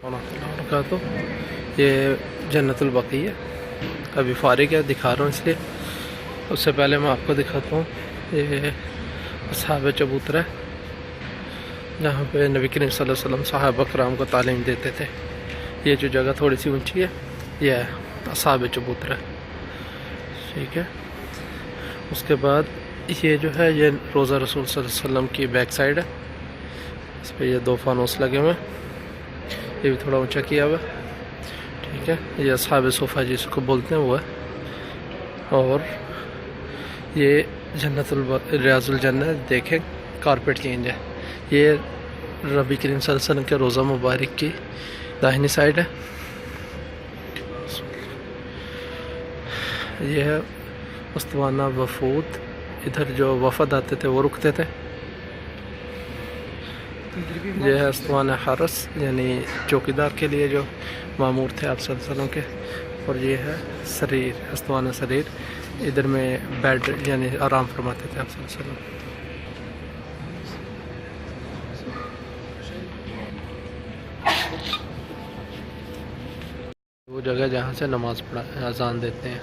का तो ये जन्नतुल बकी है, अभी फारिग है, दिखा रहा हूँ इसलिए। उससे पहले मैं आपको दिखाता हूँ ये असहाब चबूतरा है, जहाँ पे नबी करीम सल्लल्लाहु अलैहि वसल्लम सहाबा कराम को तालीम देते थे। ये जो जगह थोड़ी सी ऊंची है, यह है असहाब चबूतरा, ठीक है। उसके बाद ये जो है ये रोज़ा रसूल सल्लल्लाहु अलैहि वसल्लम की बैक साइड है। इस पर ये 2 फानूस लगे हुए हैं, ये भी थोड़ा ऊंचा किया हुआ, ठीक है। ये असहाब सोफ़ा जिसको बोलते हैं वो है। और ये जन्नतुल रियाजुल जन्नत देखें, कारपेट चेंज है। ये नबी करीम सल्लल्लाहु अलैहि वसल्लम के रोज़ा मुबारक की दाहिनी साइड है। यह है उस्तवाना वफूद, इधर जो वफद आते थे वो रुकते थे। यह है उस्तवाना हरस, यानी चौकीदार के लिए जो मामूर थे आप सल्लल्लाहु अलैहि वसल्लम के। और ये है सरीर, उस्तवाना सरीर, इधर में बेड यानी आराम फरमाते थे आप सल्लल्लाहु अलैहि वसल्लम। वो जगह जहाँ से नमाज पढ़ा अजान देते हैं।